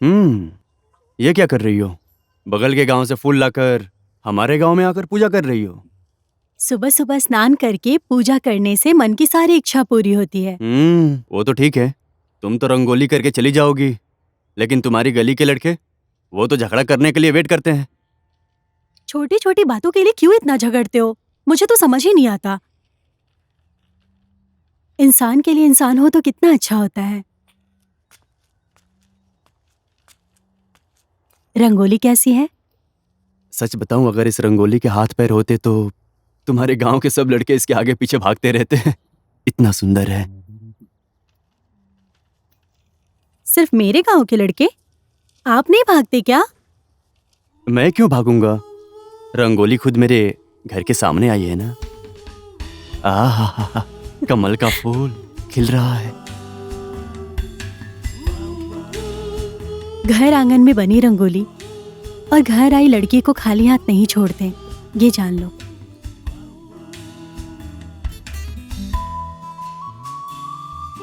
ये क्या कर रही हो? बगल के गांव से फूल लाकर हमारे गांव में आकर पूजा कर रही हो? सुबह सुबह स्नान करके पूजा करने से मन की सारी इच्छा पूरी होती है। वो तो ठीक है, तुम तो रंगोली करके चली जाओगी, लेकिन तुम्हारी गली के लड़के वो तो झगड़ा करने के लिए वेट करते हैं। छोटी छोटी बातों के लिए क्यों इतना झगड़ते हो? मुझे तो समझ ही नहीं आता। इंसान के लिए इंसान हो तो कितना अच्छा होता है। रंगोली कैसी है? सच बताऊं, अगर इस रंगोली के हाथ पैर होते तो तुम्हारे गांव के सब लड़के इसके आगे पीछे भागते रहते हैं। इतना सुंदर है। सिर्फ मेरे गांव के लड़के? आप नहीं भागते क्या? मैं क्यों भागूंगा? रंगोली खुद मेरे घर के सामने आई है ना। आहा, कमल का फूल खिल रहा है। घर आंगन में बनी रंगोली और घर आई लड़की को खाली हाथ नहीं छोड़ते, ये जान लो।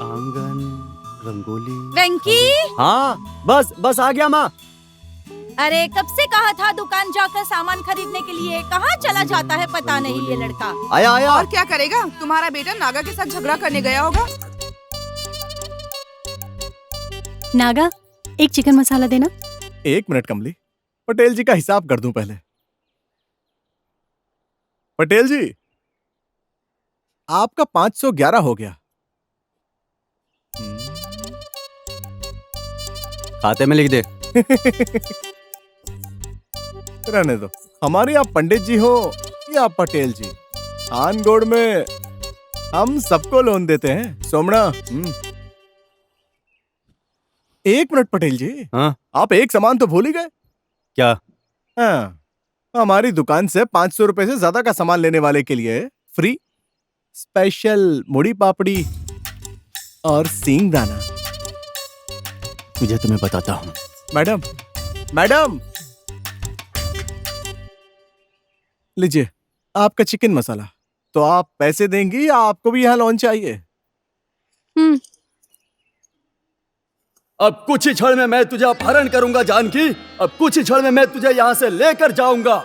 आंगन, रंगोली। वेंकी, हाँ, बस आ गया माँ। अरे कब से कहा था दुकान जाकर सामान खरीदने के लिए, कहाँ चला जाता है पता नहीं ये लड़का। आया। और क्या करेगा? तुम्हारा बेटा नागा के साथ झगड़ा करने गया होगा। नागा, एक चिकन मसाला देना। 1 मिनट कमली, पटेल जी का हिसाब कर दूं पहले। पटेल जी, आपका 511 हो गया। खाते में लिख दे। रहने दो। हमारे आप पंडित जी हो या पटेल जी, आनगोड़ में हम सबको लोन देते हैं। सोमना, 1 मिनट पटेल जी। हाँ? आप एक सामान तो भूल ही गए। क्या? हाँ, हमारी दुकान से 500 रुपए से ज्यादा का सामान लेने वाले के लिए फ्री स्पेशल मुड़ी पापड़ी और सींग दाना। मुझे तुम्हें बताता हूँ। मैडम, लीजिए आपका चिकन मसाला। तो आप पैसे देंगी या आपको भी यहाँ लोन चाहिए? अब कुछ ही क्षण में मैं तुझे अपहरण करूंगा जानकी। अब कुछ ही क्षण में मैं तुझे यहाँ से लेकर जाऊंगा।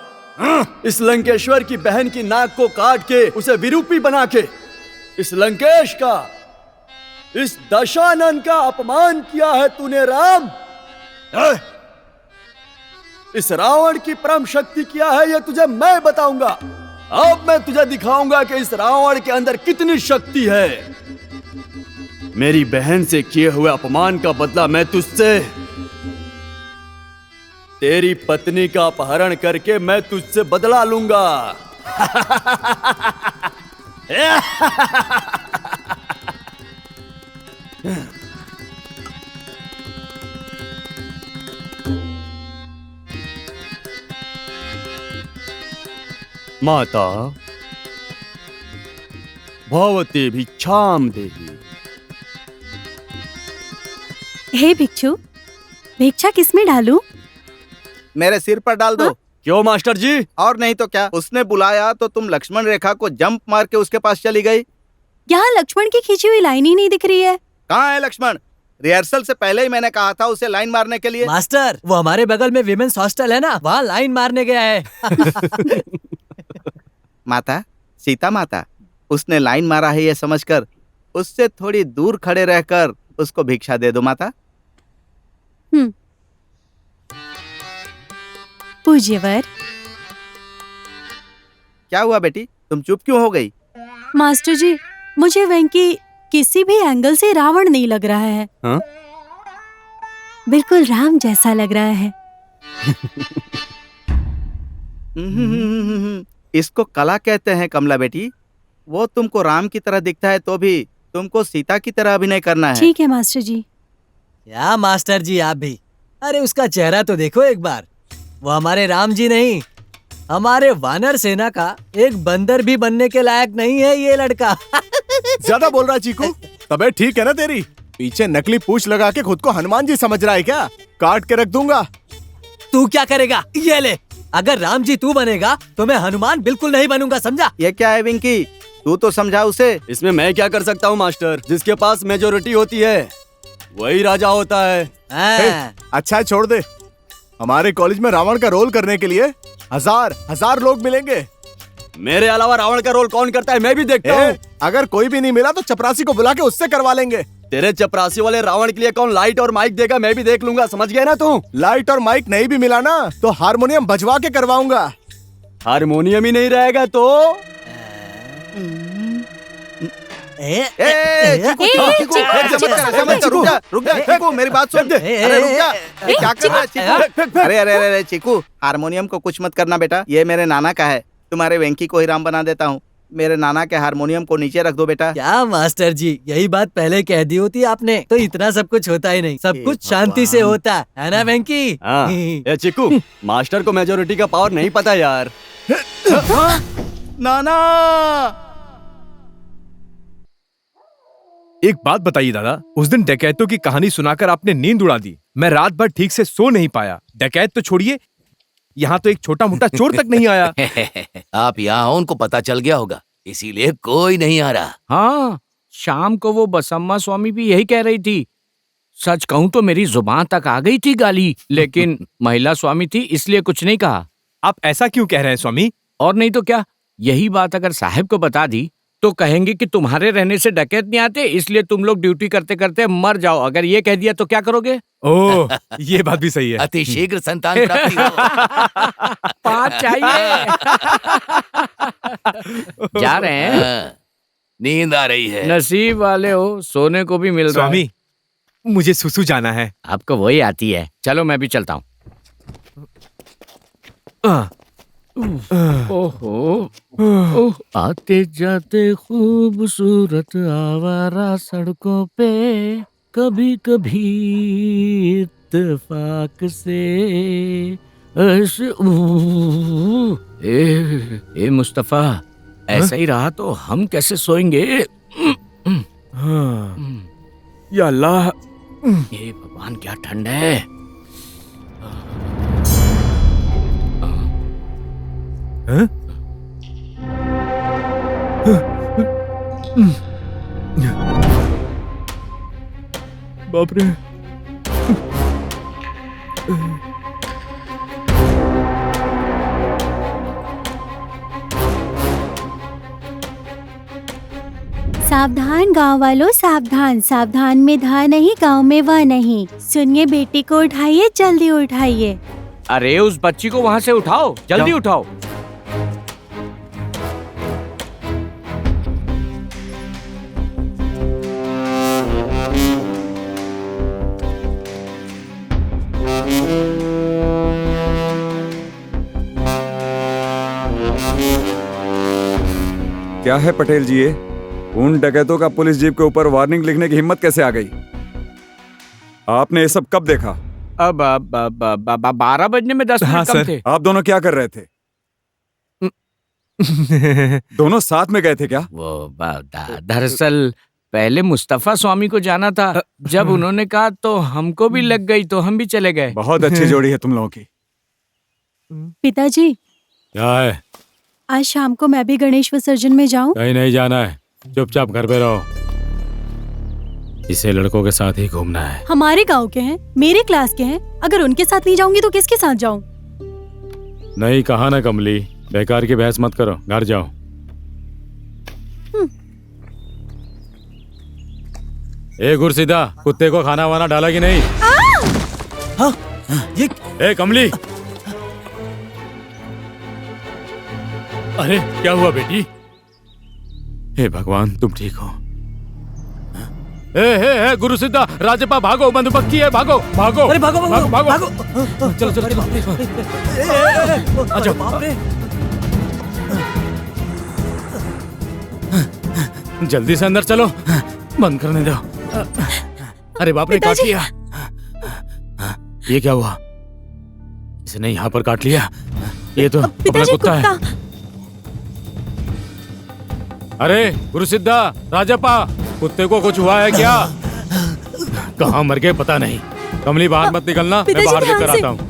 इस लंकेश्वर की बहन की नाक को काट के उसे विरूपी बना के इस लंकेश का, इस दशानन का अपमान किया है तूने राम। इस रावण की परम शक्ति क्या है ये तुझे मैं बताऊंगा। अब मैं तुझे दिखाऊंगा कि इस रावण के अंदर कितनी शक्ति है। मेरी बहन से किए हुए अपमान का बदला मैं तुझसे, तेरी पत्नी का अपहरण करके मैं तुझसे बदला लूंगा। माता भवती भिक्षाम देहि। हे भिक्षु, भिक्षा किसमें डालूं? मेरे सिर पर डाल दो। हाँ? क्यों मास्टर जी? और नहीं तो क्या, उसने बुलाया तो तुम लक्ष्मण रेखा को जंप मार के उसके पास चली गई। यहाँ लक्ष्मण की खींची हुई लाइन ही नहीं दिख रही है। कहाँ है लक्ष्मण? रिहर्सल से पहले ही मैंने कहा था उसे लाइन मारने के लिए। मास्टर, वो हमारे बगल में विमेंस हॉस्टल है ना, वहाँ लाइन मारने गया है। माता, सीता माता, उसने लाइन मारा है ये समझकर उससे थोड़ी दूर खड़े रहकर उसको भिक्षा दे दो माता। पूज्यवर। क्या हुआ बेटी, तुम चुप क्यों हो गई? मास्टर जी, मुझे वेंकी किसी भी एंगल से रावण नहीं लग रहा है। हाँ? बिल्कुल राम जैसा लग रहा है। इसको कला कहते हैं कमला बेटी। वो तुमको राम की तरह दिखता है तो भी तुमको सीता की तरह अभिनय करना है। ठीक है मास्टर जी। क्या मास्टर जी आप भी? अरे उसका चेहरा तो देखो एक बार। वो हमारे राम जी नहीं, हमारे वानर सेना का एक बंदर भी बनने के लायक नहीं है ये लड़का। ज्यादा बोल रहा है चीकू। तबीयत ठीक है ना तेरी? पीछे नकली पूछ लगा के खुद को हनुमान जी समझ रहा है क्या? काट के रख दूंगा। तू क्या करेगा? ये ले, अगर राम जी तू बनेगा तो मैं हनुमान बिल्कुल नहीं बनूंगा, समझा? ये क्या है विंकी, तू तो समझा उसे। इसमें मैं क्या कर सकता हूँ मास्टर, जिसके पास मेजोरिटी होती है। वही राजा होता है। हाँ। अच्छा है, छोड़ दे। हमारे कॉलेज में रावण का रोल करने के लिए हजार लोग मिलेंगे। मेरे अलावा रावण का रोल कौन करता है मैं भी देखता हूँ। अगर कोई भी नहीं मिला तो चपरासी को बुला के उससे करवा लेंगे। तेरे चपरासी वाले रावण के लिए कौन लाइट और माइक देगा मैं भी देख लूंगा, समझ गया ना तू? लाइट और माइक नहीं भी मिला ना तो हारमोनियम बजवा के करवाऊंगा। हारमोनियम ही नहीं रहेगा तो? चीकू, ऐसे मत कर, रुक जा चीकू, मेरी बात सुन। अरे रुक जा, ये क्या कर रहा है चीकू? अरे चीकू, हारमोनियम को कुछ मत करना बेटा, ये मेरे नाना का है। तुम्हारे वेंकी को ही राम बना देता हूँ। मेरे नाना के हारमोनियम को नीचे रख दो बेटा। क्या मास्टर जी, यही बात पहले कह दी होती आपने तो इतना सब कुछ होता ही नहीं। सब कुछ शांति से होता है ना वेंकी? हाँ। ए चिक्कू, मास्टर को मेजोरिटी का पावर नहीं पता यार। नाना, एक बात बताइए दादा, उस दिन डकैतों की कहानी सुनाकर आपने नींद उड़ा दी। मैं रात भर ठीक से सो नहीं पाया। डकैत तो छोड़िए, यहाँ तो एक छोटा मोटा चोर तक नहीं आया। आप यहाँ हो, उनको पता चल गया होगा, इसीलिए कोई नहीं आ रहा। हाँ, शाम को वो बसम्मा स्वामी भी यही कह रही थी। सच कहूं तो मेरी जुबान तक आ गई थी गाली, लेकिन महिला स्वामी थी इसलिए कुछ नहीं कहा। आप ऐसा क्यों कह रहे हैं स्वामी? और नहीं तो क्या, यही बात अगर साहब को बता दी तो कहेंगे कि तुम्हारे रहने से डकैत नहीं आते, इसलिए तुम लोग ड्यूटी करते करते मर जाओ। अगर ये कह दिया तो क्या करोगे? ओह, ये बात भी सही है। अति शीघ्र संतान प्राप्ति हो। 5 चाहिए। जा रहे हैं? हाँ, नींद आ रही है। नसीब वाले हो, सोने को भी मिल रहा है। स्वामी, मुझे सुसु जाना है। आपको वही आती है, चलो मैं भी चलता हूँ। ओहो, ओह, आते जाते खूबसूरत आवारा सड़कों पे, कभी कभी इत्तेफाक से ऐसे। ए मुस्तफा, ऐसा ही रहा तो हम कैसे सोएंगे? हाँ, या अल्लाह, ये भगवान क्या ठंड है। हाँ? बाप रे। सावधान गांव वालों, सावधान। सावधान में धा नहीं, गांव में वह नहीं। सुनिए, बेटी को उठाइए, जल्दी उठाइए। अरे उस बच्ची को वहाँ से उठाओ, जल्दी उठाओ। क्या है पटेल जी, ये उन डकैतों का पुलिस जीप के ऊपर वार्निंग लिखने की हिम्मत कैसे आ गई? आपने ये सब कब देखा? अब 12 बजने में 10 मिनट कम थे। आप दोनों क्या कर रहे थे? दोनों साथ में गए थे क्या? वो दरअसल पहले मुस्तफा स्वामी को जाना था, जब उन्होंने कहा तो हमको भी लग गई तो हम भी चले गए। बहुत अच्छी जोड़ी है तुम लोगों की। पिताजी, क्या है? आज शाम को मैं भी गणेश विसर्जन में जाऊं? कहीं नहीं जाना है, चुपचाप घर पे रहो। इसे लड़कों के साथ ही घूमना है। हमारे गांव के हैं, मेरे क्लास के हैं। अगर उनके साथ नहीं जाऊंगी तो किसके साथ जाऊं? नहीं कहा ना कमली, बेकार की बहस मत करो, घर जाओ। ए गुरसीदा, कुत्ते को खाना वाना डाला कि नहीं? हाँ, ये ए कमली, अरे क्या हुआ बेटी? हे भगवान, तुम ठीक हो? ए गुरुसिद्धा, राजपा भागो, बंदूक है, भागो भागो। अरे भागो भागो भागो, भागो। चलो चलो चलो। अच्छा बाप रे, जल्दी से अंदर चलो, बंद करने दो। अरे बाप रे, काट लिया। ये क्या हुआ? इसने यहाँ पर काट लिया। ये तो अपना कुत्ता है। अरे गुरुसिद्धा, राजप्पा, कुत्ते को कुछ हुआ है क्या? कहाँ मर गए पता नहीं। कमली बाहर मत निकलना, मैं बाहर लेकर आता हूँ।